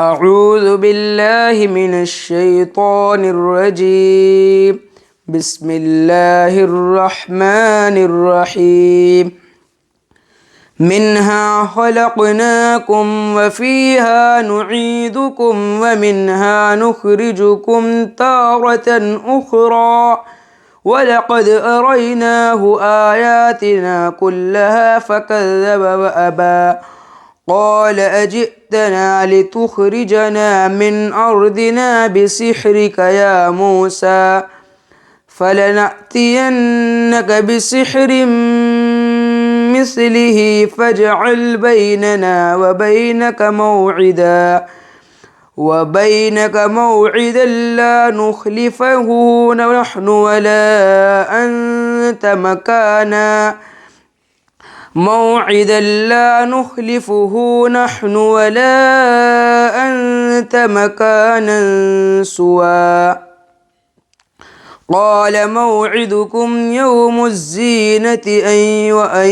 أعوذ بالله من الشيطان الرجيم. بسم الله الرحمن الرحيم. منها خلقناكم وفيها نعيدكم ومنها نخرجكم تارة أخرى ولقد أريناه آياتنا كلها فكذب وأبى قال أجئتنا لتخرجنا من أرضنا بسحرك يا موسى فلنأتينك بسحر مثله فاجعل بيننا وبينك موعدا لا نخلفه نحن ولا أنت مكانا سوى. قال موعدكم يوم الزينة وأن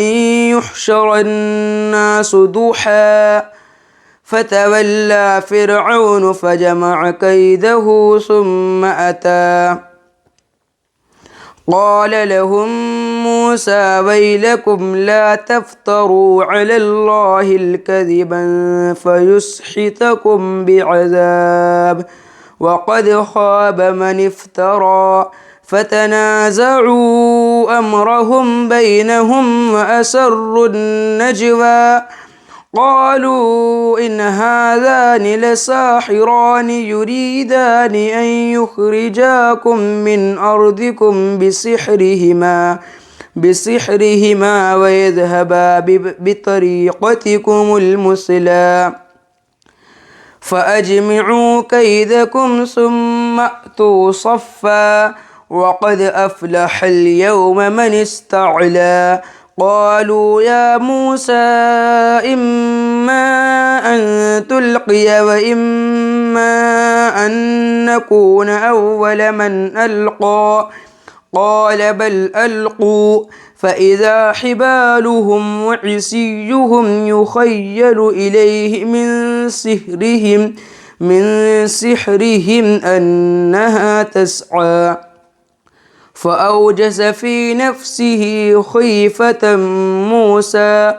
يحشر الناس ضحى فتولى فرعون فجمع كيده ثم أتى. قال لهم موسى ويلكم لا تفتروا على الله الكذبا فيسحتكم بعذاب وقد خاب من افترى. فتنازعوا أمرهم بينهم وأسروا النجوى قالوا إن هذان لساحران يريدان أن يخرجاكم من أرضكم بسحرهما ويذهبا بطريقتكم المثلى فأجمعوا كيدكم ثم أتوا صفا وقد أفلح اليوم من استعلى. قالوا يا موسى إما أن تلقي وإما أن نكون أول من ألقى قال بل ألقوا فإذا حبالهم وعصيهم يخيل إليه من سحرهم أنها تسعى فأوجس في نفسه خيفة موسى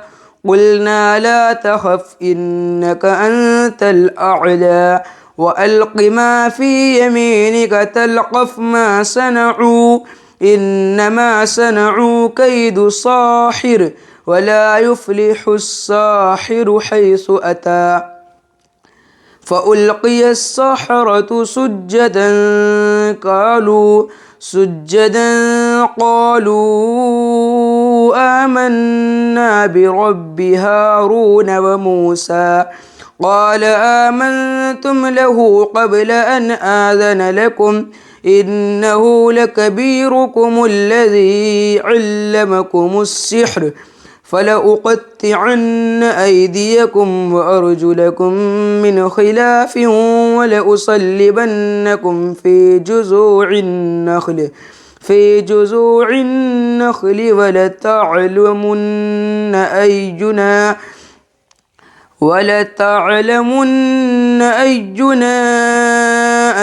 قلنا لا تخف إنك أنت الأعلى وألق ما في يمينك تلقف ما صنعوا إنما صنعوا كيد ساحر ولا يفلح الساحر حيث أتى. فألقي السحرة سجدا قالوا آمنا برب هارون وموسى. قال آمنتم له قبل أن آذن لكم إنه لكبيركم الذي علمكم السحر فلأقطعن أيديكم وأرجلكم من خلاف ولأصلبنكم في جذوع النخل ولتعلمن أينا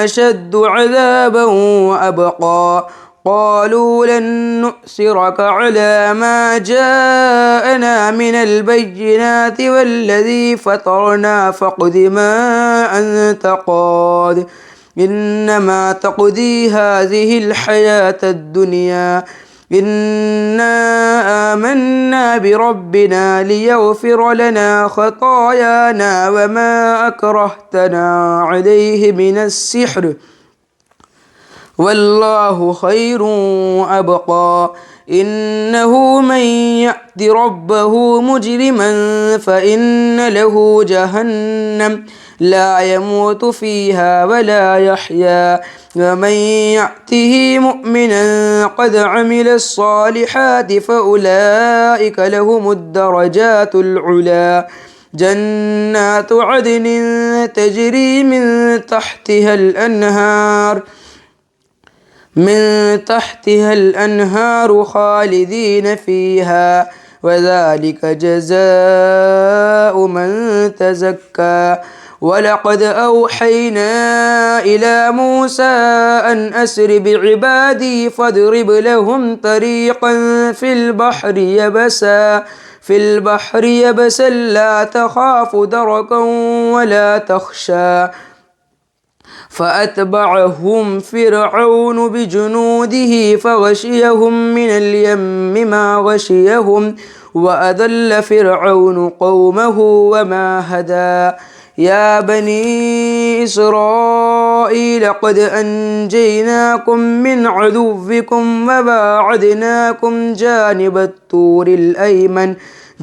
أشد عذابا وأبقى. قالوا لن نؤثرك على ما جاءنا من البينات والذي فطرنا فاقض ما أنت قاض إنما تقضي هذه الحياة الدنيا إنا آمنا بربنا ليغفر لنا خطايانا وما أكرهتنا عليه من السحر والله خير وأبقى. إنه من يأت ربه مجرما فإن له جهنم لا يموت فيها ولا يحيا ومن يأته مؤمنا قد عمل الصالحات فأولئك لهم الدرجات العلى جنات عدن تجري من تحتها الأنهار خالدين فيها وذلك جزاء من تزكى وَلَقَدْ أَوْحَيْنَا إِلَى مُوسَىٰ أَنْ أَسْرِ بِعِبَادِي فَاضْرِبْ لَهُمْ طَرِيقًا فِي الْبَحْرِ يَبَسًا لَا تَخَافُ دَرَكًا وَلَا تَخْشَىٰ فَأَتْبَعَهُمْ فِرْعَوْنُ بِجُنُودِهِ فَغَشِيَهُم مِّنَ الْيَمِّ مَا غَشِيَهُمْ وَأَضَلَّ فِرْعَوْنُ قَوْمَهُ وَمَا هَدَىٰ يَا بَنِي إِسْرَائِيلَ قَدْ أَنجَيْنَاكُم مِّنْ عَدُوِّكُمْ وَبَاعَدْنَاكُمْ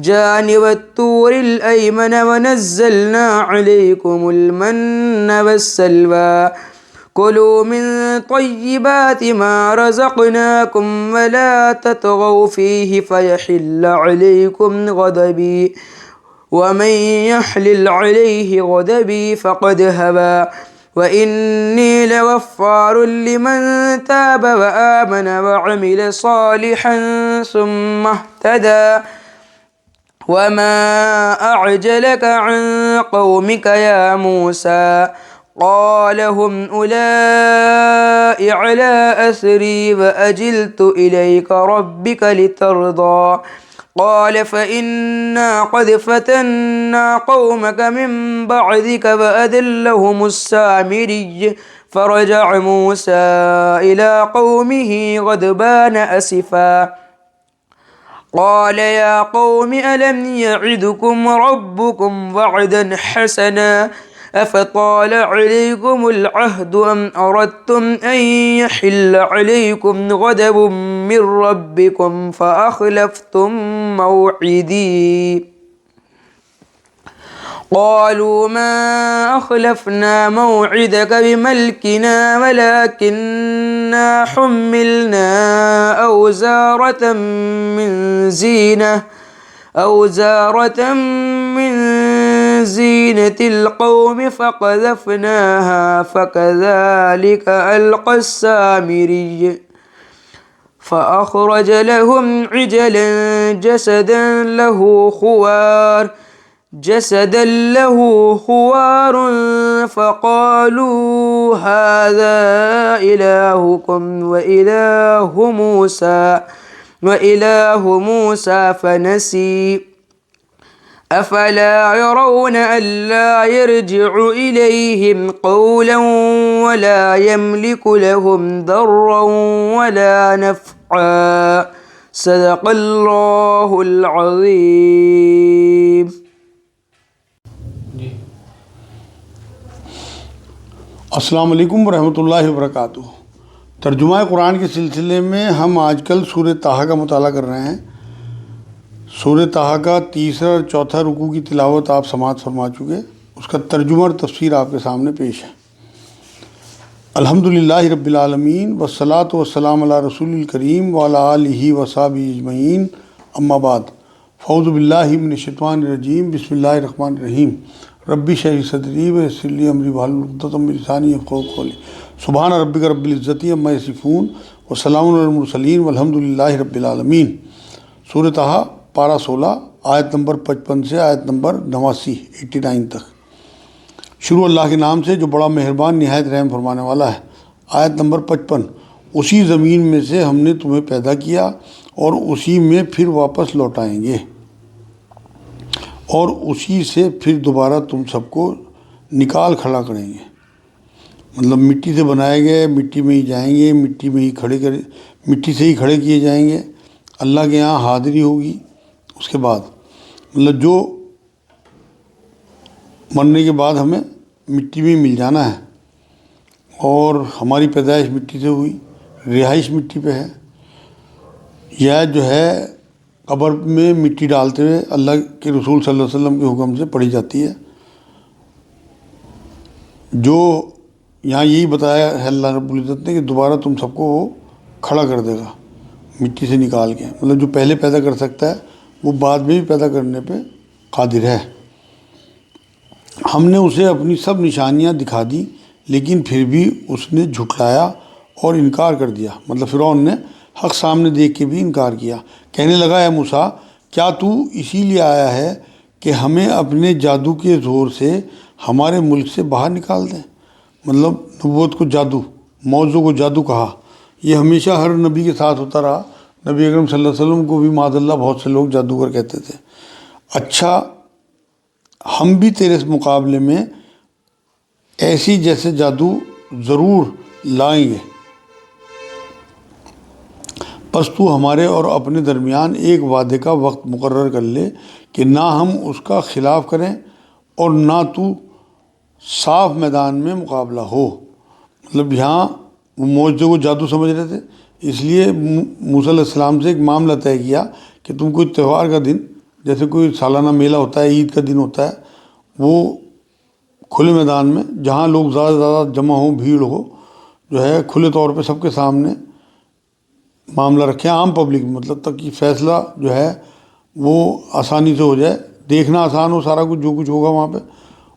جانب الطور الأيمن ونزلنا عليكم المن والسلوى كلوا من طيبات ما رزقناكم ولا تطغوا فيه فيحل عليكم غضبي ومن يحلل عليه غضبي فقد هوى وإني لغفار لمن تاب وآمن وعمل صالحا ثم اهتدى وما أعجلك عن قومك يا موسى قال هم أولئك على أثري وأجلت إليك ربك لترضى قال فإنا قد فتنا قومك من بعدك وأذلهم السامري فرجع موسى إلى قومه غضبان أسفا قال يا قوم ألم يعدكم ربكم وعدا حسنا أفطال عليكم العهد أم أردتم أن يحل عليكم غضب من ربكم فأخلفتم موعدي قالوا ما أخلفنا موعدك بملكنا ولكننا حملنا أوزارة من زينة القوم فقذفناها فكذلك ألقى السامري فأخرج لهم عجلا جسدا له خوار فقالوا هذا إلهكم وإله موسى فنسي أفلا يرون ألا يرجع إليهم قولا ولا يملك لهم ضرا ولا نفعا صدق الله العظيم. السلام علیکم ورحمۃ اللہ وبرکاتہ. ترجمہ قرآن کے سلسلے میں ہم آج کل سورہ طٰہٰ کا مطالعہ کر رہے ہیں. سورہ طٰہٰ کا تیسرا اور چوتھا رکوع کی تلاوت آپ سماعت فرما چکے. اس کا ترجمہ اور تفسیر آپ کے سامنے پیش ہے. الحمدللہ رب العالمین والصلاۃ والسلام علی رسول الکریم وعلی آلہ وصحبہ اجمعین اما بعد فاعوذ باللہ من الشیطان الرجیم بسم اللہ الرحمن الرحیم ربی اشرح صدری ویسر لی امری واحلل عقدۃ من لسانی یفقہوا قولی سبحان ربک رب العزۃ عما یصفون وسلام علی المرسلین والحمدللہ رب العالمین. سورہ طٰہٰ پارہ 16 آیت نمبر 55 سے آیت نمبر 89 تک. شروع اللہ کے نام سے جو بڑا مہربان نہایت رحم فرمانے والا ہے. آیت نمبر 55. اسی زمین میں سے ہم نے تمہیں پیدا کیا اور اسی میں پھر واپس لوٹائیں گے اور اسی سے پھر دوبارہ تم سب کو نکال کھڑا کریں گے. مطلب مٹی سے بنائے گئے مٹی میں ہی جائیں گے, مٹی سے ہی کھڑے کیے جائیں گے. اللہ کے یہاں حاضری ہوگی. اس کے بعد مطلب جو مرنے کے بعد ہمیں مٹی میں مل جانا ہے اور ہماری پیدائش مٹی سے ہوئی, رہائش مٹی پہ ہے. یہ جو ہے قبر میں مٹی ڈالتے ہوئے اللہ کے رسول صلی اللہ علیہ وسلم کے حکم سے پڑھی جاتی ہے. جو یہاں یہی بتایا ہے اللہ رب العزت نے کہ دوبارہ تم سب کو وہ کھڑا کر دے گا مٹی سے نکال کے. مطلب جو پہلے پیدا کر سکتا ہے وہ بعد میں بھی پیدا کرنے پہ قادر ہے. ہم نے اسے اپنی سب نشانیاں دکھا دی لیکن پھر بھی اس نے جھٹلایا اور انکار کر دیا. مطلب فرعون نے حق سامنے دیکھ کے بھی انکار کیا. کہنے لگا اے موسیٰ کیا تو اسی لیے آیا ہے کہ ہمیں اپنے جادو کے زور سے ہمارے ملک سے باہر نکال دیں۔ مطلب نبوت کو جادو، موضوع کو جادو کہا۔ یہ ہمیشہ ہر نبی کے ساتھ ہوتا رہا۔ نبی اکرم صلی اللہ علیہ وسلم کو بھی معاذ اللہ بہت سے لوگ جادوگر کہتے تھے۔ اچھا، ہم بھی تیرے اس مقابلے میں ایسی جیسے جادو ضرور لائیں گے، پس تو ہمارے اور اپنے درمیان ایک وعدے کا وقت مقرر کر لے کہ نہ ہم اس کا خلاف کریں اور نہ تو صاف میدان میں مقابلہ ہو۔ مطلب یہاں وہ معجزے کو جادو سمجھ رہے تھے، اس لیے موسیٰ علیہ السلام سے ایک معاملہ طے کیا کہ تم کوئی تہوار کا دن، جیسے کوئی سالانہ میلہ ہوتا ہے، عید کا دن ہوتا ہے، وہ کھلے میدان میں جہاں لوگ زیادہ سے زیادہ جمع ہوں، بھیڑ ہو، جو ہے کھلے طور پہ سب کے سامنے معاملہ رکھیں، عام پبلک میں، مطلب تک کہ فیصلہ جو ہے وہ آسانی سے ہو جائے، دیکھنا آسان ہو سارا کچھ جو کچھ ہوگا وہاں پہ،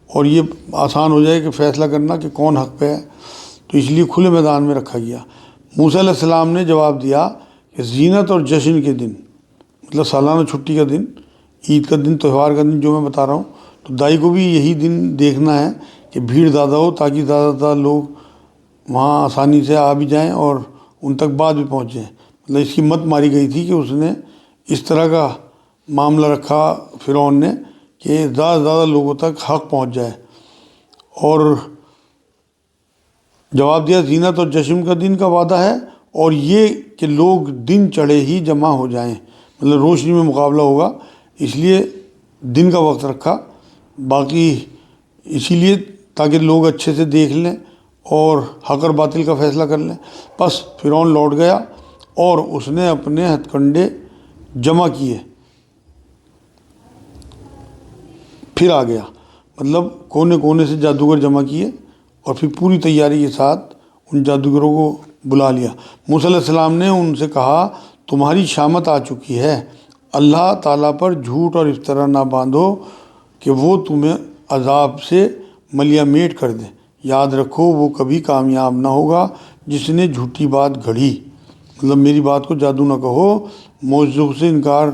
اور یہ آسان ہو جائے کہ فیصلہ کرنا کہ کون حق پہ ہے۔ تو اس لیے کھلے میدان میں رکھا گیا۔ موسیٰ علیہ السلام نے جواب دیا کہ زینت اور جشن کے دن، مطلب سالانہ چھٹی کا دن، عید کا دن، تہوار کا دن جو میں بتا رہا ہوں، تو دائی کو بھی یہی دن دیکھنا ہے کہ بھیڑ زیادہ ہو تاکہ زیادہ سے زیادہ لوگ وہاں آسانی سے آ بھی جائیں اور ان تک بات بھی پہنچ جائیں۔ مطلب اس کی مت ماری گئی تھی کہ اس نے اس طرح کا معاملہ رکھا فرعون نے کہ زیادہ سے زیادہ لوگوں تک حق پہنچ جائے، اور جواب دیا زینت اور جشن کا دن کا وعدہ ہے، اور یہ کہ لوگ دن چڑھے ہی جمع ہو جائیں، مطلب روشنی میں مقابلہ ہوگا، اس لیے دن کا وقت رکھا، باقی اسی لیے تاکہ لوگ اچھے سے دیکھ لیں اور حق اور باطل کا فیصلہ کر لیں۔ پس فرعون لوٹ گیا اور اس نے اپنے ہتھ کنڈے جمع کیے، پھر آ گیا، مطلب کونے کونے سے جادوگر جمع کیے اور پھر پوری تیاری کے ساتھ ان جادوگروں کو بلا لیا۔ موسیٰ علیہ السلام نے ان سے کہا تمہاری شامت آ چکی ہے، اللہ تعالیٰ پر جھوٹ اور افطرا نہ باندھو کہ وہ تمہیں عذاب سے ملیا میٹ کر دے، یاد رکھو وہ کبھی کامیاب نہ ہوگا جس نے جھوٹی بات گھڑی۔ مطلب میری بات کو جادو نہ کہو، معجزوں سے انکار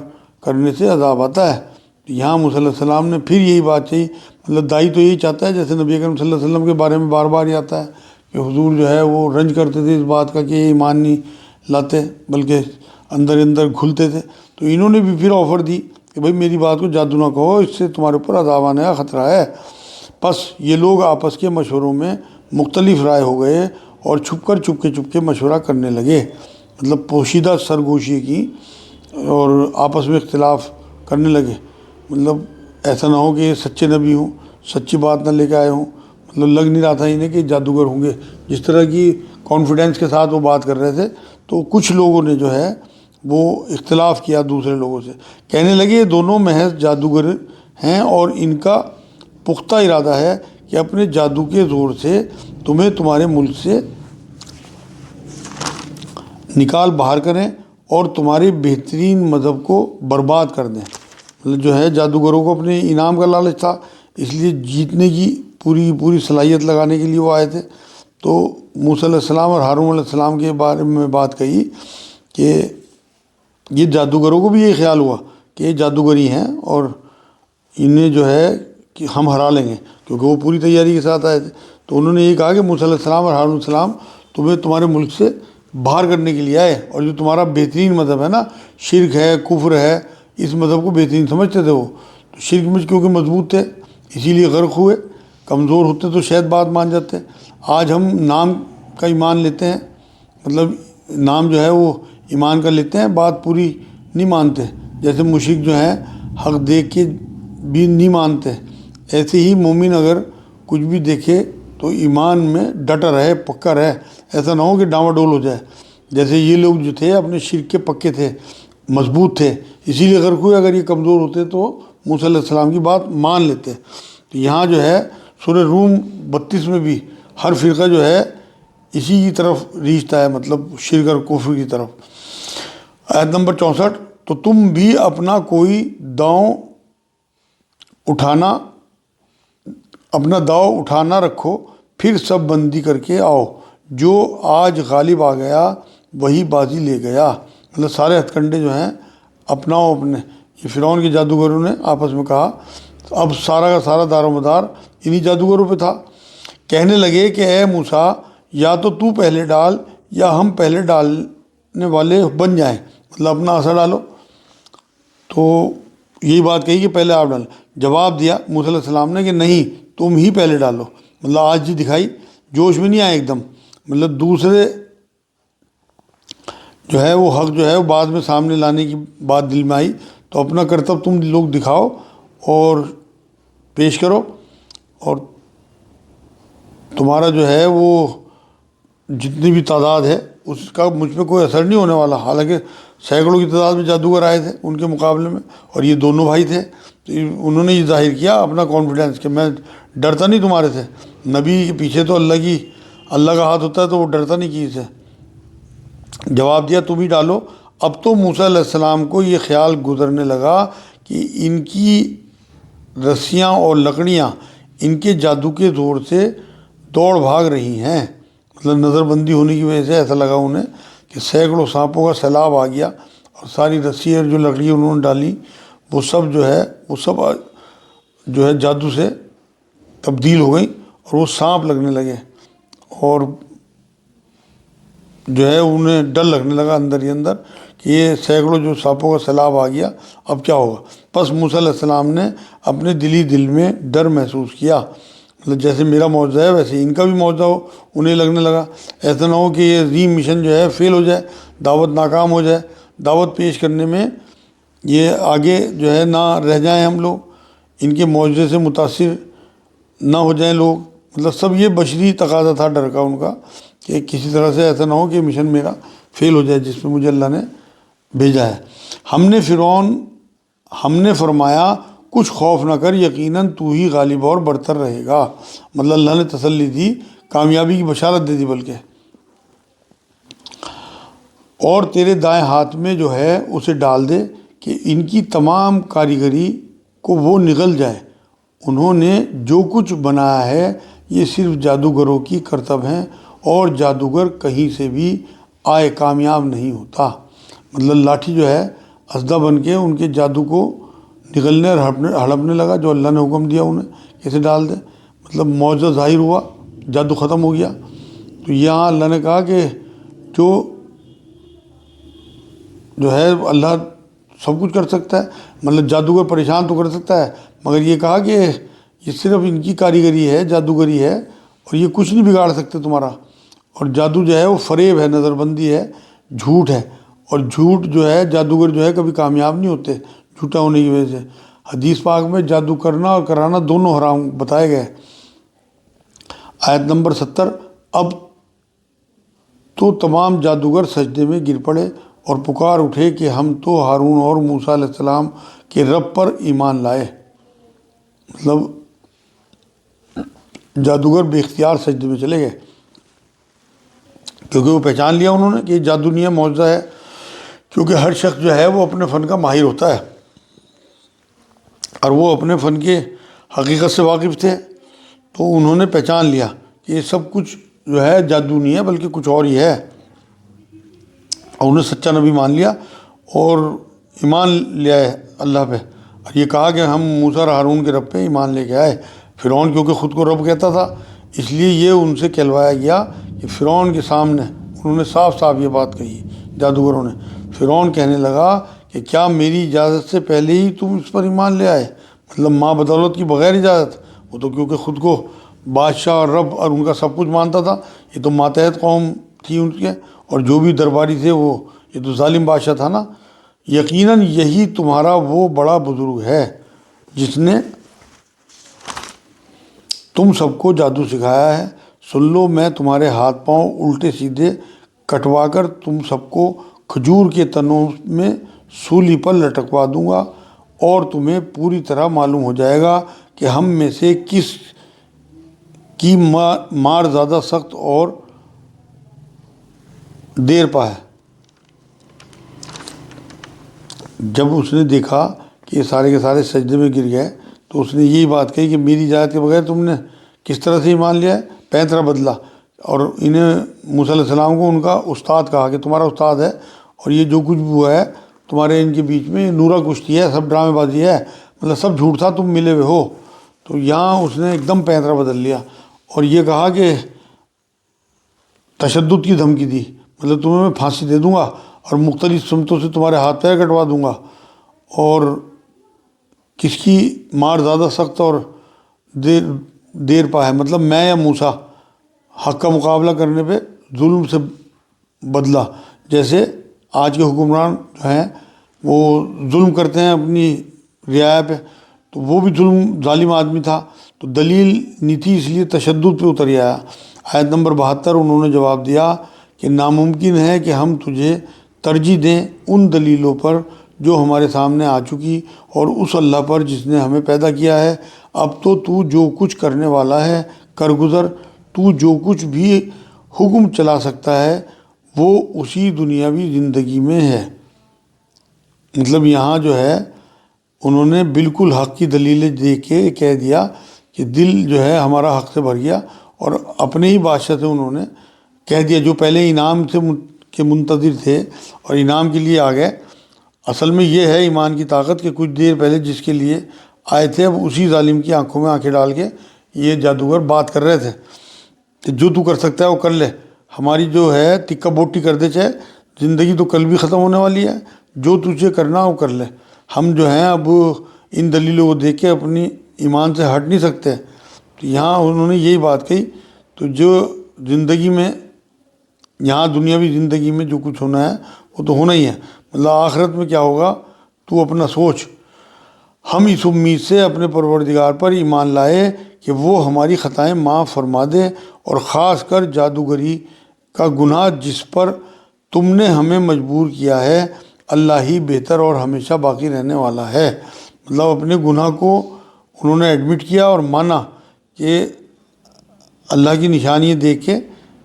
کرنے سے عذاب آتا ہے۔ یہاں موسیٰ علیہ السلام نے پھر یہی بات کہی، مطلب دائی تو یہی چاہتا ہے، جیسے نبی اکرم صلی اللہ علیہ وسلم کے بارے میں بار بار یہ آتا ہے کہ حضور جو ہے وہ رنج کرتے تھے اس بات کا کہ یہ ایمان نہیں لاتے بلکہ اندر اندر گھلتے تھے، تو انہوں نے بھی پھر آفر دی کہ بھائی میری بات کو جادو نہ کہو، اس سے تمہارے اوپر عذاب آنے کا خطرہ ہے۔ پس یہ لوگ آپس کے مشوروں میں مختلف رائے ہو گئے اور چھپ کے مشورہ کرنے لگے، مطلب پوشیدہ سرگوشی کی اور آپس میں اختلاف کرنے لگے۔ مطلب ایسا نہ ہو کہ یہ سچے نبی ہوں، سچی بات نہ لے کے آئے ہوں، مطلب لگ نہیں رہا تھا انہیں کہ جادوگر ہوں گے، جس طرح کی کانفیڈنس کے ساتھ وہ بات کر رہے تھے۔ تو کچھ لوگوں نے جو ہے وہ اختلاف کیا دوسرے لوگوں سے، کہنے لگے یہ دونوں محض جادوگر ہیں اور ان کا پختہ ارادہ ہے کہ اپنے جادو کے زور سے تمہیں تمہارے ملک سے نکال باہر کریں اور تمہارے بہترین مذہب کو برباد کر دیں۔ مطلب جو ہے جادوگروں کو اپنے انعام کا لالچ تھا، اس لیے جیتنے کی پوری صلاحیت لگانے کے لیے وہ آئے تھے۔ تو موسیٰ علیہ السلام اور ہارون علیہ السلام کے بارے میں بات کہی کہ یہ جادوگروں کو بھی یہ خیال ہوا کہ یہ جادوگری ہیں اور انہیں جو ہے کہ ہم ہرا لیں گے، کیونکہ وہ پوری تیاری کے ساتھ آئے تھے۔ تو انہوں نے یہ کہا کہ موسیٰ علیہ السلام اور ہارون علیہ السلام تمہیں تمہارے ملک سے باہر کرنے کے لیے آئے، اور جو تمہارا بہترین مذہب ہے نا، شرک ہے، کفر ہے، اس مذہب کو بہترین سمجھتے تھے وہ، تو شرک میں کیونکہ مضبوط تھے اسی لیے غرق ہوئے، کمزور ہوتے تو شاید بات مان جاتے۔ آج ہم نام کا ایمان لیتے ہیں، مطلب نام جو ہے وہ ایمان کا لیتے ہیں، بات پوری نہیں مانتے، جیسے مشرک جو ہیں حق دیکھ کے بھی نہیں مانتے، ایسے ہی مومن اگر کچھ بھی دیکھے تو ایمان میں ڈٹا رہے، پکا رہے، ایسا نہ ہو کہ ڈاما ڈول ہو جائے۔ جیسے یہ لوگ جو تھے اپنے شرک کے پکے تھے، مضبوط تھے، اسی لیے غرق ہوئے۔ اگر یہ کمزور ہوتے تو موسیٰ علیہ السلام کی بات مان لیتے۔ تو یہاں جو ہے سورہ روم 32 میں بھی ہر فرقہ جو ہے اسی کی طرف ریچھتا ہے، مطلب شرک اور کفر کی طرف۔ آیت نمبر 64، تو تم بھی اپنا داؤ اٹھانا رکھو، پھر سب بندی کر کے آؤ، جو آج غالب آ گیا وہی بازی لے گیا۔ مطلب سارے ہتھ کنڈے جو ہیں اپناؤ اپنے، یہ فرعون کے جادوگروں نے آپس میں کہا۔ اب سارا کا سارا دار و مدار انہی جادوگروں پہ تھا۔ کہنے لگے کہ اے موسیٰ، یا تو پہلے ڈال یا ہم پہلے ڈالنے والے بن جائیں، مطلب اپنا اثر ڈالو۔ تو یہی بات کہی کہ پہلے آپ ڈالیں۔ جواب دیا موسیٰ علیہ السلام نے کہ نہیں، تم ہی پہلے ڈالو۔ مطلب آج جی دکھائی، جوش میں نہیں آئے ایک دم، مطلب دوسرے جو ہے وہ حق جو ہے وہ بعد میں سامنے لانے کی بات دل میں آئی، تو اپنا کرتب تم لوگ دکھاؤ اور پیش کرو، اور تمہارا جو ہے وہ جتنی بھی تعداد ہے اس کا مجھ پہ کوئی اثر نہیں ہونے والا۔ حالانکہ سینکڑوں کی تعداد میں جادوگر آئے تھے ان کے مقابلے میں، اور یہ دونوں بھائی تھے، تو انہوں نے یہ ظاہر کیا اپنا کانفیڈنس کہ میں ڈرتا نہیں تمہارے سے۔ نبی کے پیچھے تو اللہ کا ہاتھ ہوتا ہے، تو وہ ڈرتا نہیں کسی سے۔ جواب دیا تم ہی ڈالو۔ اب تو موسیٰ علیہ السلام کو یہ خیال گزرنے لگا کہ ان کی رسیاں اور لکڑیاں ان کے جادو کے زور سے دوڑ بھاگ رہی ہیں، مطلب نظر بندی ہونے کی وجہ سے ایسا لگا انہیں کہ سینکڑوں سانپوں کا سیلاب آ گیا، اور ساری رسی اور جو لکڑیاں انہوں نے ڈالی وہ سب جو ہے جادو سے تبدیل ہو گئیں، اور وہ سانپ لگنے لگے، اور جو ہے انہیں ڈر لگنے لگا اندر ہی اندر کہ یہ سینکڑوں جو سانپوں کا سیلاب آ گیا، اب کیا ہوگا۔ پس موسیٰ علیہ السلام نے اپنے دل میں ڈر محسوس کیا، مطلب جیسے میرا معجزہ ہے ویسے ان کا بھی معجزہ ہو، انہیں لگنے لگا ایسا نہ ہو کہ یہ عظیم مشن جو ہے فیل ہو جائے، دعوت ناکام ہو جائے، دعوت پیش کرنے میں یہ آگے جو ہے نہ رہ جائیں ہم لوگ، ان کے معجزے سے متاثر نہ ہو جائیں لوگ، مطلب سب یہ بشری تقاضا تھا ڈر کا ان کا کہ کسی طرح سے ایسا نہ ہو کہ مشن میرا فیل ہو جائے جس میں مجھے اللہ نے بھیجا ہے۔ ہم نے فرمایا کچھ خوف نہ کر، یقیناً تو ہی غالب اور برتر رہے گا، مطلب اللہ نے تسلی دی، کامیابی کی بشارت دے دی بلکہ، اور تیرے دائیں ہاتھ میں جو ہے اسے ڈال دے کہ ان کی تمام کاریگری کو وہ نگل جائے۔ انہوں نے جو کچھ بنایا ہے یہ صرف جادوگروں کی کرتب ہیں، اور جادوگر کہیں سے بھی آئے کامیاب نہیں ہوتا۔ مطلب لاٹھی جو ہے اسدہ بن کے ان کے جادو کو نگلنے اور ہڑپنے لگا جو اللہ نے حکم دیا انہیں کیسے ڈال دے، مطلب معجزہ ظاہر ہوا، جادو ختم ہو گیا۔ تو یہاں اللہ نے کہا کہ جو ہے اللہ سب کچھ کر سکتا ہے، مطلب جادوگر پریشان تو کر سکتا ہے، مگر یہ کہا کہ یہ صرف ان کی کاریگری ہے، جادوگری ہے، اور یہ کچھ نہیں بگاڑ سکتے تمہارا۔ اور جادو جو ہے وہ فریب ہے، نظر بندی ہے، جھوٹ ہے، اور جھوٹ جو ہے جادوگر جو ہے کبھی کامیاب نہیں ہوتے جھوٹا ہونے کی وجہ سے۔ حدیث پاک میں جادو کرنا اور کرانا دونوں حرام بتائے گئے۔ آیت نمبر 70۔ اب تو تمام جادوگر سجدے میں گر پڑے اور پکار اٹھے کہ ہم تو ہارون اور موسیٰ علیہ السلام کے رب پر ایمان لائے۔ مطلب جادوگر بے اختیار سجدے میں چلے گئے، کیونکہ وہ پہچان لیا انہوں نے کہ یہ جادو نہیں ہے، معجزہ ہے، کیونکہ ہر شخص جو ہے وہ اپنے فن کا ماہر ہوتا ہے، اور وہ اپنے فن کے حقیقت سے واقف تھے، تو انہوں نے پہچان لیا کہ یہ سب کچھ جو ہے جادو نہیں ہے بلکہ کچھ اور ہی ہے، اور انہیں سچا نبی مان لیا اور ایمان لے آئے اللہ پہ، اور یہ کہا کہ ہم موسیٰ اور ہارون کے رب پہ ایمان لے کے آئے۔ فرعون کیونکہ خود کو رب کہتا تھا، اس لیے یہ ان سے کہلوایا گیا کہ فرعون کے سامنے انہوں نے صاف صاف یہ بات کہی جادوگروں نے۔ فرعون کہنے لگا کہ کیا میری اجازت سے پہلے ہی تم اس پر ایمان لے آئے، مطلب ماں بدولت کی بغیر اجازت؟ وہ تو کیونکہ خود کو بادشاہ اور رب اور ان کا سب کچھ مانتا تھا، یہ تو ماتحت قوم تھی ان کے، اور جو بھی درباری تھے وہ یہ تو ظالم بادشاہ تھا نا۔ یقیناً یہی تمہارا وہ بڑا بزرگ ہے جس نے تم سب کو جادو سکھایا ہے۔ سن لو، میں تمہارے ہاتھ پاؤں الٹے سیدھے کٹوا کر تم سب کو کھجور کے تنوں میں سولی پر لٹکوا دوں گا، اور تمہیں پوری طرح معلوم ہو جائے گا کہ ہم میں سے کس کی مار زیادہ سخت اور دیر پا ہے۔ جب اس نے دیکھا کہ یہ سارے کے سارے سجدے میں گر گئے تو اس نے یہی بات کہی کہ میری اجازت کے بغیر تم نے کس طرح سے ایمان لیا ہے؟ پینترا بدلا، اور انہیں موسیٰ علیہ السلام کو ان کا استاد کہا کہ تمہارا استاد ہے، اور یہ جو کچھ بھی ہوا ہے تمہارے ان کے بیچ میں نورا کشتی ہے، سب ڈرامے بازی ہے، مطلب سب جھوٹ تھا، تم ملے ہوئے ہو. تو یہاں اس نے ایک دم پینترا بدل لیا اور یہ کہا کہ تشدد کی دھمکی دی، مطلب تمہیں میں پھانسی دے دوں گا اور مختلف سمتوں سے تمہارے ہاتھ پیر کٹوا دوں گا، اور کس کی مار زیادہ سخت اور دیر پا ہے، مطلب میں یا موسیٰ، حق کا مقابلہ کرنے پہ ظلم سے بدلہ. جیسے آج کے حکمران جو ہیں وہ ظلم کرتے ہیں اپنی رعایا پہ، تو وہ بھی ظالم آدمی تھا، تو دلیل نہیں تھی، اس لیے تشدد پہ اتر آیا. آیت نمبر 72 انہوں نے جواب دیا کہ ناممکن ہے کہ ہم تجھے ترجیح دیں ان دلیلوں پر جو ہمارے سامنے آ چکی اور اس اللہ پر جس نے ہمیں پیدا کیا ہے. اب تو جو کچھ کرنے والا ہے کر گزر، تو جو کچھ بھی حکم چلا سکتا ہے وہ اسی دنیاوی زندگی میں ہے. مطلب یہاں جو ہے انہوں نے بالکل حق کی دلیلیں دے کے کہہ دیا کہ دل جو ہے ہمارا حق سے بھر گیا، اور اپنے ہی بادشاہ سے انہوں نے کہہ دیا جو پہلے انعام کے منتظر تھے اور انعام کے لیے آ گئے. اصل میں یہ ہے ایمان کی طاقت کہ کچھ دیر پہلے جس کے لیے آئے تھے اب اسی ظالم کی آنکھوں میں آنکھیں ڈال کے یہ جادوگر بات کر رہے تھے کہ جو تو کر سکتا ہے وہ کر لے، ہماری جو ہے ٹکا بوٹی کر دے، چاہے زندگی تو کل بھی ختم ہونے والی ہے، جو تجھے کرنا وہ کر لے. ہم جو ہیں اب ان دلیلوں کو دیکھ کے اپنی ایمان سے ہٹ نہیں سکتے. تو یہاں انہوں نے یہی بات کہی. تو جو زندگی میں یہاں دنیاوی زندگی میں جو کچھ ہونا ہے وہ تو ہونا ہی ہے، مطلب آخرت میں کیا ہوگا تو اپنا سوچ. ہم اس امید سے اپنے پروردگار پر ایمان لائے کہ وہ ہماری خطائیں معاف فرما دے، اور خاص کر جادوگری کا گناہ جس پر تم نے ہمیں مجبور کیا ہے، اللہ ہی بہتر اور ہمیشہ باقی رہنے والا ہے. مطلب اپنے گناہ کو انہوں نے ایڈمٹ کیا اور مانا کہ اللہ کی نشانیاں دیکھ کے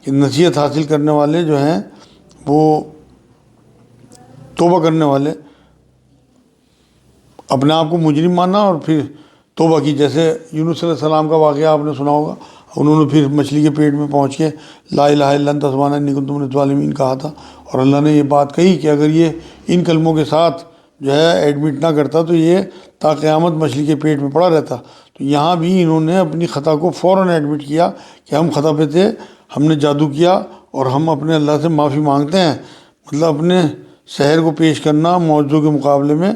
کہ نصیحت حاصل کرنے والے جو ہیں وہ توبہ کرنے والے اپنے آپ کو مجرم مانا اور پھر توبہ کی. جیسے یونس علیہ السلام کا واقعہ آپ نے سنا ہوگا، انہوں نے پھر مچھلی کے پیٹ میں پہنچ کے لا الہ الا انت سبحانک انی کنت من الظالمین کہا تھا، اور اللہ نے یہ بات کہی کہ اگر یہ ان کلموں کے ساتھ جو ہے ایڈمٹ نہ کرتا تو یہ تا قیامت مچھلی کے پیٹ میں پڑا رہتا. تو یہاں بھی انہوں نے اپنی خطا کو فوراً ایڈمٹ کیا کہ ہم خطا پہ تھے، ہم نے جادو کیا اور ہم اپنے اللہ سے معافی مانگتے ہیں. مطلب اپنے سحر کو پیش کرنا معجزوں کے مقابلے میں،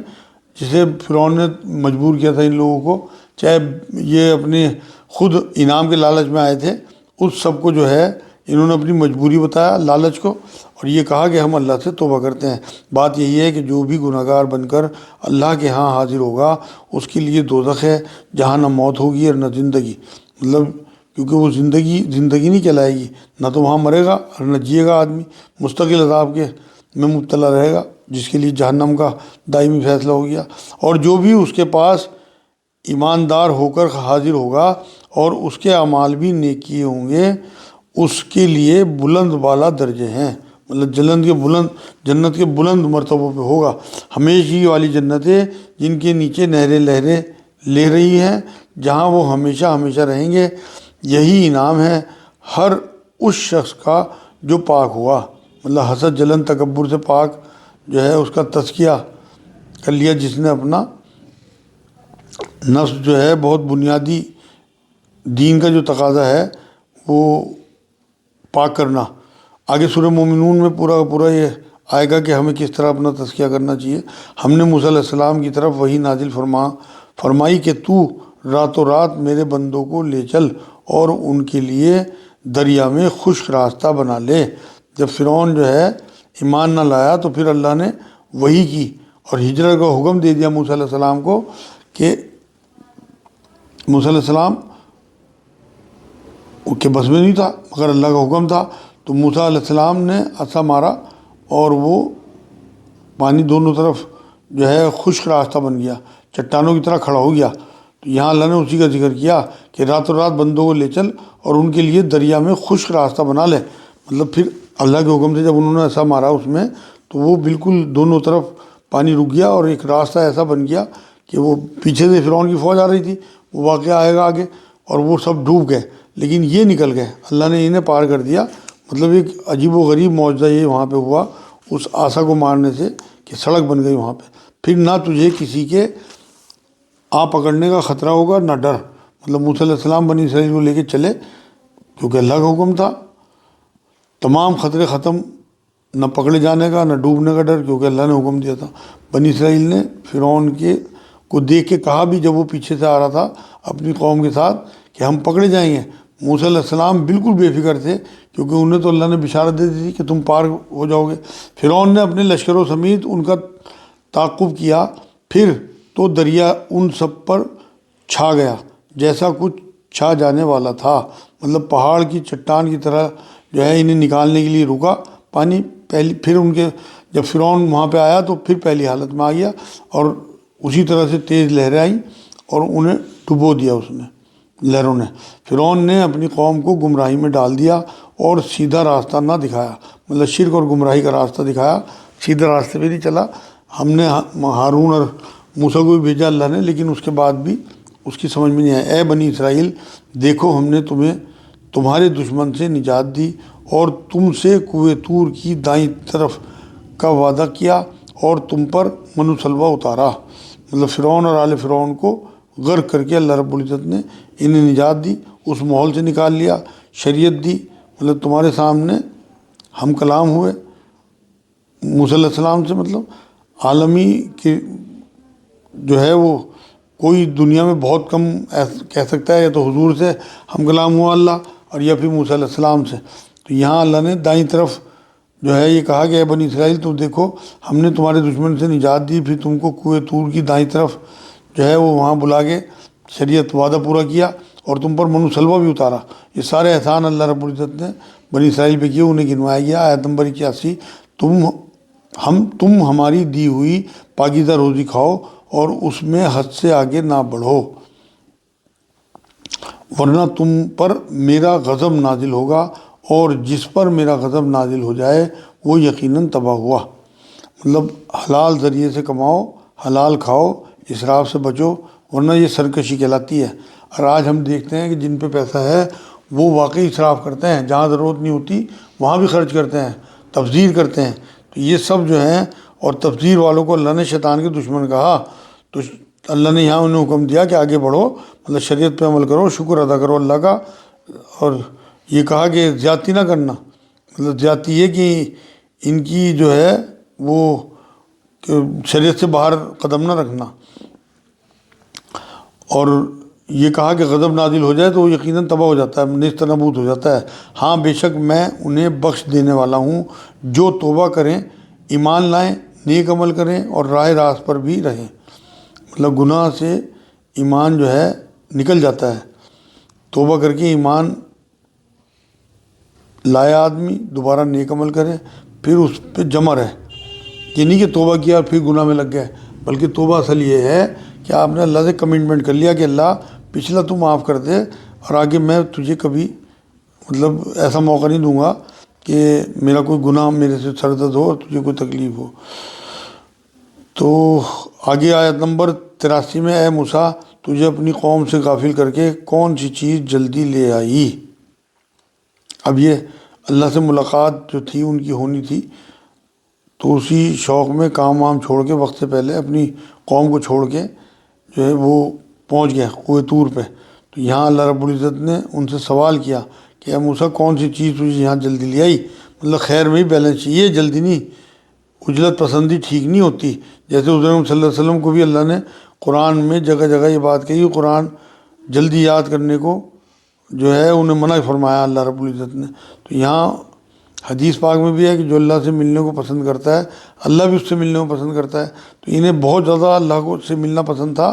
جسے فرعون نے مجبور کیا تھا ان لوگوں کو، چاہے یہ اپنے خود انعام کے لالچ میں آئے تھے، اس سب کو جو ہے انہوں نے اپنی مجبوری بتایا لالچ کو، اور یہ کہا کہ ہم اللہ سے توبہ کرتے ہیں. بات یہی ہے کہ جو بھی گناہ گار بن کر اللہ کے ہاں حاضر ہوگا اس کے لیے دوزخ ہے، جہاں نہ موت ہوگی اور نہ زندگی. مطلب کیونکہ وہ زندگی نہیں کہلائے گی، نہ تو وہاں مرے گا اور نہ جیے گا آدمی، مستقل عذاب کے میں مبتلا رہے گا، جس کے لیے جہنم کا دائمی فیصلہ ہو گیا. اور جو بھی اس کے پاس ایماندار ہو کر حاضر ہوگا اور اس کے اعمال بھی نیکی ہوں گے، اس کے لیے بلند بالا درجے ہیں. مطلب جنت کے بلند مرتبوں پہ ہوگا، ہمیشگی والی جنتیں جن کے نیچے نہریں لہریں لے رہی ہیں، جہاں وہ ہمیشہ ہمیشہ رہیں گے. یہی انعام ہے ہر اس شخص کا جو پاک ہوا، مطلب حسد جلن تکبر سے پاک جو ہے اس کا تزکیہ کر لیا، جس نے اپنا نفس جو ہے بہت بنیادی دین کا جو تقاضا ہے وہ پاک کرنا. آگے سورہ مومنون میں پورا کا پورا یہ آئے گا کہ ہمیں کس طرح اپنا تزکیہ کرنا چاہیے. ہم نے موسیٰ علیہ السلام کی طرف وحی نازل فرمائی کہ تو راتوں رات میرے بندوں کو لے چل اور ان کے لیے دریا میں خشک راستہ بنا لے. جب فرعون جو ہے ایمان نہ لایا تو پھر اللہ نے وحی کی اور ہجرت کا حکم دے دیا موسیٰ علیہ السلام کو، کہ موسیٰ علیہ السلام کے بس میں نہیں تھا مگر اللہ کا حکم تھا. تو موسیٰ علیہ السلام نے عصا مارا اور وہ پانی دونوں طرف جو ہے خشک راستہ بن گیا، چٹانوں کی طرح کھڑا ہو گیا. تو یہاں اللہ نے اسی کا ذکر کیا کہ راتوں رات بندوں کو لے چل اور ان کے لیے دریا میں خشک راستہ بنا لے. مطلب پھر اللہ کے حکم سے جب انہوں نے ایسا مارا اس میں تو وہ بالکل دونوں طرف پانی رک گیا اور ایک راستہ ایسا بن گیا کہ وہ پیچھے سے فرعون کی فوج آ رہی تھی، وہ واقعہ آئے گا آگے، اور وہ سب ڈوب گئے لیکن یہ نکل گئے، اللہ نے انہیں پار کر دیا. مطلب ایک عجیب و غریب معجزہ یہ وہاں پہ ہوا اس عصا کو مارنے سے کہ سڑک بن گئی وہاں پہ، پھر نہ تجھے کسی کے آ پکڑنے کا خطرہ ہوگا نہ ڈر۔ مطلب موسیٰ علیہ السلام بنی اسرائیل کو لے کے چلے کیونکہ اللہ کا حکم تھا، تمام خطرے ختم، نہ پکڑے جانے کا نہ ڈوبنے کا ڈر کیونکہ اللہ نے حکم دیا تھا۔ بنی اسرائیل نے فرعون کو دیکھ کے کہا بھی جب وہ پیچھے سے آ رہا تھا اپنی قوم کے ساتھ کہ ہم پکڑے جائیں گے، موسیٰ علیہ السلام بالکل بے فکر تھے کیونکہ انہیں تو اللہ نے بشارت دے دی تھی کہ تم پار ہو جاؤ گے۔ فرعون نے اپنے لشکروں سمیت ان کا تعاقب کیا، پھر تو دریا ان سب پر چھا گیا جیسا کچھ چھا جانے والا تھا، مطلب پہاڑ کی چٹان کی طرح جو ہے انہیں نکالنے کے لیے رکا پانی پھر ان کے جب فرعون وہاں پہ آیا تو پھر پہلی حالت میں آ گیا اور اسی طرح سے تیز لہریں آئیں اور انہیں ڈبو دیا اس نے لہروں نے۔ فرعون نے اپنی قوم کو گمراہی میں ڈال دیا اور سیدھا راستہ نہ دکھایا، مطلب شرک اور گمراہی کا راستہ دکھایا، سیدھے راستے پہ نہیں چلا۔ ہم نے ہارون اور موسیٰ کو بھی بھیجا اللہ نے، لیکن اس کے بعد بھی اس کی سمجھ میں نہیں آیا۔ اے بنی اسرائیل، دیکھو ہم نے تمہیں تمہارے دشمن سے نجات دی اور تم سے کوہ طور کی دائیں طرف کا وعدہ کیا اور تم پر من و سلوہ اتارا، مطلب فرعون اور آل فرعون کو غرق کر کے اللہ رب العزت نے انہیں نجات دی، اس ماحول سے نکال لیا، شریعت دی، مطلب تمہارے سامنے ہم کلام ہوئے موسیٰ علیہ السلام سے، مطلب عالمی کی جو ہے وہ کوئی دنیا میں بہت کم کہہ سکتا ہے، یا تو حضور سے ہم کلام ہوا اللہ اور یا پھر موسیٰ علیہ السلام سے۔ تو یہاں اللہ نے دائیں طرف جو ہے یہ کہا کہ اے بنی اسرائیل تم دیکھو ہم نے تمہارے دشمن سے نجات دی، پھر تم کو کوہ طور کی دائیں طرف جو ہے وہ وہاں بلا کے شریعت وعدہ پورا کیا اور تم پر من و سلوہ بھی اتارا۔ یہ سارے احسان اللہ رب العزت نے بنی اسرائیل پہ کیے، انہیں گنوایا گیا۔ آیت نمبر 81، تم ہماری دی ہوئی پاکیزہ روزی کھاؤ اور اس میں حد سے آگے نہ بڑھو، ورنہ تم پر میرا غضب نازل ہوگا، اور جس پر میرا غضب نازل ہو جائے وہ یقیناً تباہ ہوا۔ مطلب حلال ذریعے سے کماؤ، حلال کھاؤ، اسراف سے بچو، ورنہ یہ سرکشی کہلاتی ہے۔ اور آج ہم دیکھتے ہیں کہ جن پہ پیسہ ہے وہ واقعی اسراف کرتے ہیں، جہاں ضرورت نہیں ہوتی وہاں بھی خرچ کرتے ہیں، تبذیر کرتے ہیں۔ تو یہ سب جو ہیں، اور تبذیر والوں کو اللہ نے شیطان کے دشمن کہا، تو اللہ نے یہاں انہیں حکم دیا کہ آگے بڑھو، مطلب شریعت پہ عمل کرو، شکر ادا کرو اللہ کا، اور یہ کہا کہ زیادتی نہ کرنا، مطلب زیادتی یہ کہ ان کی جو ہے وہ شریعت سے باہر قدم نہ رکھنا، اور یہ کہا کہ غضب نازل ہو جائے تو وہ یقیناً تباہ ہو جاتا ہے، نیست نابود ہو جاتا ہے۔ ہاں بے شک میں انہیں بخش دینے والا ہوں جو توبہ کریں، ایمان لائیں، نیک عمل کریں اور راہ راست پر بھی رہیں۔ مطلب گناہ سے ایمان جو ہے نکل جاتا ہے، توبہ کر کے ایمان لایا آدمی دوبارہ نیک عمل کرے، پھر اس پہ جمع رہے۔ یہ نہیں کہ توبہ کیا اور پھر گناہ میں لگ گئے، بلکہ توبہ اصل یہ ہے کہ آپ نے اللہ سے کمٹمنٹ کر لیا کہ اللہ پچھلا تو معاف کر دے، اور آگے میں تجھے کبھی مطلب ایسا موقع نہیں دوں گا کہ میرا کوئی گناہ میرے سے سرزد ہو اور تجھے کوئی تکلیف ہو۔ تو آگے آیت نمبر 83 میں، اے موسیٰ تجھے اپنی قوم سے غافل کر کے کون سی چیز جلدی لے آئی؟ اب یہ اللہ سے ملاقات جو تھی ان کی ہونی تھی، تو اسی شوق میں کام وام چھوڑ کے وقت سے پہلے اپنی قوم کو چھوڑ کے جو ہے وہ پہنچ گئے کوہ طور پہ۔ تو یہاں اللہ رب العزت نے ان سے سوال کیا کہ اے موسیٰ کون سی چیز تجھے یہاں جلدی لے آئی؟ مطلب خیر میں ہی بیلنس چاہیے، جلدی نہیں، عجلت پسندی ٹھیک نہیں ہوتی۔ جیسے حضور صلی اللہ علیہ وسلم کو بھی اللہ نے قرآن میں جگہ جگہ یہ بات کہی، قرآن جلدی یاد کرنے کو جو ہے انہیں منع فرمایا اللہ رب العزت نے۔ تو یہاں حدیث پاک میں بھی ہے کہ جو اللہ سے ملنے کو پسند کرتا ہے اللہ بھی اس سے ملنے کو پسند کرتا ہے۔ تو انہیں بہت زیادہ اللہ کو سے ملنا پسند تھا،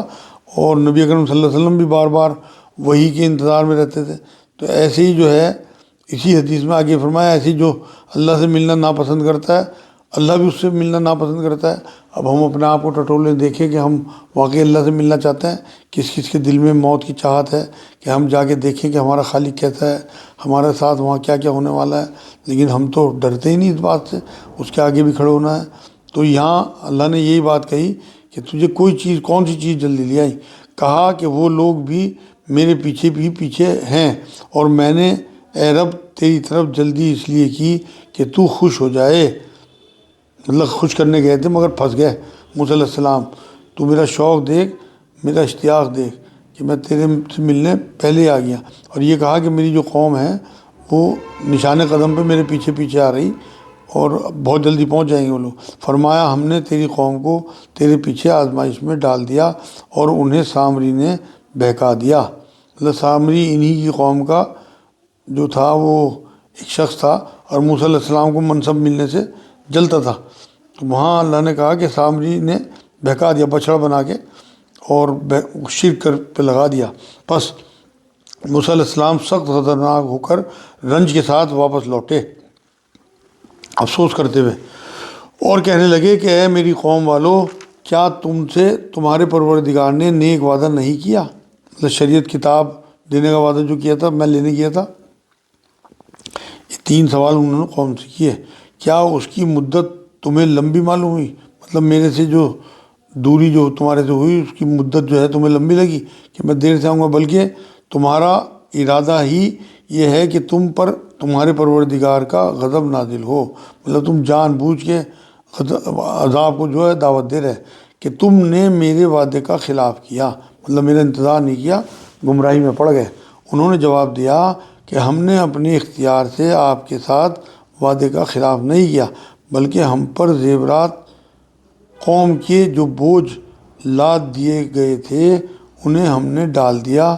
اور نبی اکرم صلی اللہ علیہ وسلم بھی بار بار وحی کے انتظار میں رہتے تھے۔ تو ایسے ہی جو ہے اسی حدیث میں آگے فرمایا، ایسے جو اللہ سے ملنا ناپسند کرتا ہے اللہ بھی اس سے ملنا ناپسند کرتا ہے۔ اب ہم اپنے آپ کو ٹٹولے دیکھیں کہ ہم واقعی اللہ سے ملنا چاہتے ہیں، کس کس کے دل میں موت کی چاہت ہے کہ ہم جا کے دیکھیں کہ ہمارا خالق کیسا ہے، ہمارے ساتھ وہاں کیا کیا ہونے والا ہے، لیکن ہم تو ڈرتے ہی نہیں اس بات سے، اس کے آگے بھی کھڑے ہونا ہے۔ تو یہاں اللہ نے یہی بات کہی کہ تجھے کوئی چیز کون سی چیز جلدی لے آئی؟ کہا کہ وہ لوگ بھی میرے پیچھے بھی پیچھے ہیں، اور میں نے اے رب تیری طرف جلدی اس لیے کی کہ تو خوش ہو جائے۔ مطلب خوش کرنے گئے تھے مگر پھنس گئے موسیٰ علیہ السلام. تو میرا شوق دیکھ، میرا اشتیاق دیکھ کہ میں تیرے سے ملنے پہلے آ گیا. اور یہ کہا کہ میری جو قوم ہے وہ نشان قدم پہ میرے پیچھے پیچھے آ رہی اور بہت جلدی پہنچ جائیں گے وہ لوگ. فرمایا ہم نے تیری قوم کو تیرے پیچھے آزمائش میں ڈال دیا اور انہیں سامری نے بہکا دیا. مطلب سامری انہی کی قوم کا جو تھا وہ ایک شخص تھا اور موسیٰ علیہ السلام کو منصب ملنے سے جلتا تھا. تو وہاں اللہ نے کہا کہ سامری نے بہکا دیا بچڑا بنا کے اور شرک کر پہ لگا دیا. پس موسیٰ علیہ السلام سخت خطرناک ہو کر رنج کے ساتھ واپس لوٹے افسوس کرتے ہوئے، اور کہنے لگے کہ اے میری قوم والو، کیا تم سے تمہارے پروردگار نے نیک وعدہ نہیں کیا؟ مطلب شریعت کتاب دینے کا وعدہ جو کیا تھا میں لینے کیا تھا. یہ 3 سوال انہوں نے قوم سے کیے. کیا اس کی مدت تمہیں لمبی معلوم ہوئی؟ مطلب میرے سے جو دوری جو تمہارے سے ہوئی اس کی مدت جو ہے تمہیں لمبی لگی کہ میں دیر سے آؤں گا، بلکہ تمہارا ارادہ ہی یہ ہے کہ تم پر تمہارے پروردگار کا غضب نازل ہو. مطلب تم جان بوجھ کے عذاب کو جو ہے دعوت دے رہے کہ تم نے میرے وعدے کا خلاف کیا، مطلب میرا انتظار نہیں کیا، گمراہی میں پڑ گئے. انہوں نے جواب دیا کہ ہم نے اپنے اختیار سے آپ کے ساتھ وعدے کا خلاف نہیں کیا، بلکہ ہم پر زیورات قوم کے جو بوجھ لاد دیے گئے تھے انہیں ہم نے ڈال دیا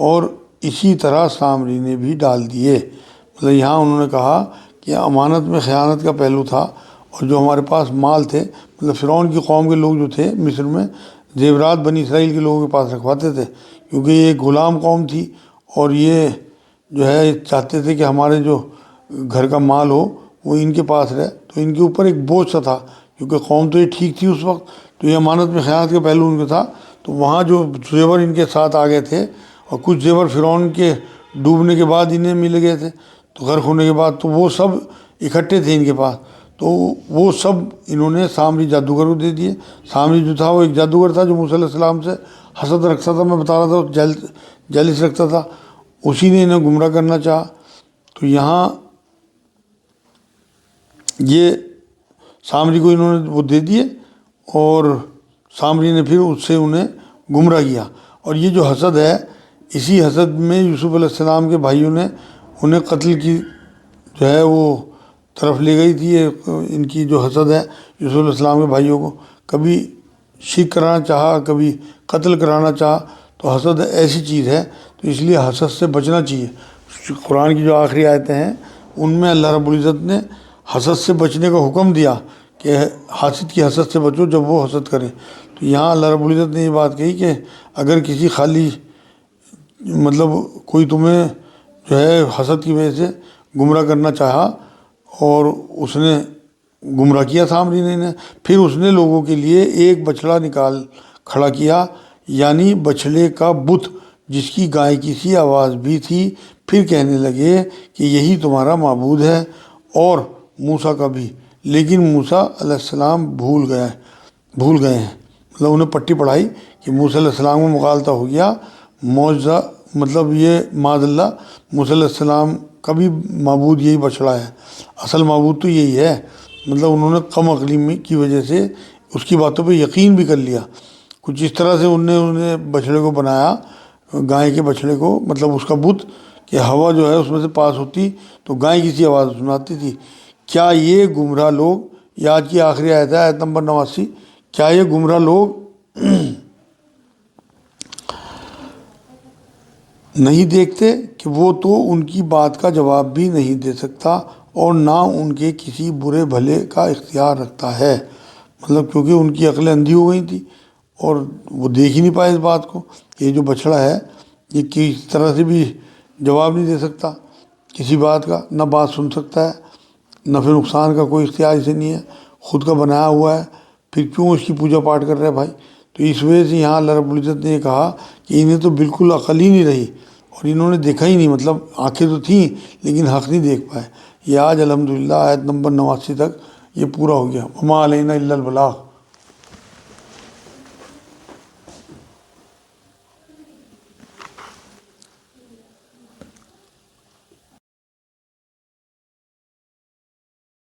اور اسی طرح سامری نے بھی ڈال دیے. مطلب یہاں انہوں نے کہا کہ امانت میں خیانت کا پہلو تھا، اور جو ہمارے پاس مال تھے، مطلب فرعون کی قوم کے لوگ جو تھے مصر میں زیورات بنی اسرائیل کے لوگوں کے پاس رکھواتے تھے، کیونکہ یہ ایک غلام قوم تھی اور یہ جو ہے چاہتے تھے کہ ہمارے جو گھر کا مال ہو وہ ان کے پاس رہے. تو ان کے اوپر ایک بوجھ سا تھا، کیونکہ قوم تو یہ ٹھیک تھی اس وقت، تو یہ امانت میں خیانت کا پہلو ان کا تھا. تو وہاں جو زیور ان کے ساتھ آ گئے تھے اور کچھ زیور فرعون کے ڈوبنے کے بعد انہیں مل گئے تھے، تو غرق ہونے کے بعد تو وہ سب اکٹھے تھے ان کے پاس، تو وہ سب انہوں نے سامری جادوگر کو دے دیے. سامری جو تھا وہ ایک جادوگر تھا جو موسیٰ علیہ السلام سے حسد رکھتا تھا، میں بتا رہا تھا جالس رکھتا تھا، اسی نے انہیں گمراہ کرنا چاہا. تو یہاں یہ سامری کو انہوں نے وہ دے دیے اور سامری نے پھر اس سے انہیں گمراہ کیا. اور یہ جو حسد ہے، اسی حسد میں یوسف علیہ السلام کے بھائیوں نے انہیں قتل کی جو ہے وہ طرف لے گئی تھی. ان کی جو حسد ہے یوسف علیہ السلام کے بھائیوں کو، کبھی شرک کرانا چاہا، کبھی قتل کرانا چاہا. تو حسد ایسی چیز ہے، تو اس لیے حسد سے بچنا چاہیے. قرآن کی جو آخری آیتیں ہیں ان میں اللہ رب العزت نے حسد سے بچنے کا حکم دیا کہ حاسد کی حسد سے بچو جب وہ حسد کرے. تو یہاں اللہ رب العزت نے یہ بات کہی کہ اگر کسی خالی مطلب کوئی تمہیں جو ہے حسد کی وجہ سے گمراہ کرنا چاہا اور اس نے گمراہ کیا سامری نے، پھر اس نے لوگوں کے لیے ایک بچڑا نکال کھڑا کیا، یعنی بچڑے کا بت جس کی گائے کی سی آواز بھی تھی. پھر کہنے لگے کہ یہی تمہارا معبود ہے اور موسیٰ کا بھی، لیکن موسیٰ علیہ السلام بھول گئے ہیں. مطلب انہیں پٹی پڑھائی کہ موسیٰ علیہ السلام کو مغالطہ ہو گیا، معجزہ مطلب یہ معاذ اللہ موسیٰ علیہ السلام کا بھی معبود یہی بچڑا ہے، اصل معبود تو یہی ہے. مطلب انہوں نے کم عقلی کی وجہ سے اس کی باتوں پہ یقین بھی کر لیا. کچھ اس طرح سے انہیں بچڑے کو بنایا، گائے کے بچڑے کو، مطلب اس کا بت کہ ہوا جو ہے اس میں سے پاس ہوتی تو گائے کی سی آواز سناتی تھی. کیا یہ گمراہ لوگ، یہ آج کی آخری آیت ہے، آیت نمبر 89، کیا یہ گمراہ لوگ نہیں دیکھتے کہ وہ تو ان کی بات کا جواب بھی نہیں دے سکتا اور نہ ان کے کسی برے بھلے کا اختیار رکھتا ہے. مطلب کیونکہ ان کی عقلیں اندھی ہو گئی تھی اور وہ دیکھ ہی نہیں پائے اس بات کو. یہ جو بچڑا ہے یہ کسی طرح سے بھی جواب نہیں دے سکتا کسی بات کا، نہ بات سن سکتا ہے، نفع نقصان کا کوئی اختیار اسے نہیں ہے، خود کا بنایا ہوا ہے، پھر کیوں اس کی پوجا پاٹ کر رہے بھائی. تو اس وجہ سے یہاں اللہ رب العزت نے یہ کہا کہ انہیں تو بالکل عقل ہی نہیں رہی اور انہوں نے دیکھا ہی نہیں، مطلب آنکھیں تو تھیں لیکن حق نہیں دیکھ پائے. یہ آج الحمدللہ آیت نمبر 89 تک یہ پورا ہو گیا. وما علینا الا البلاغ.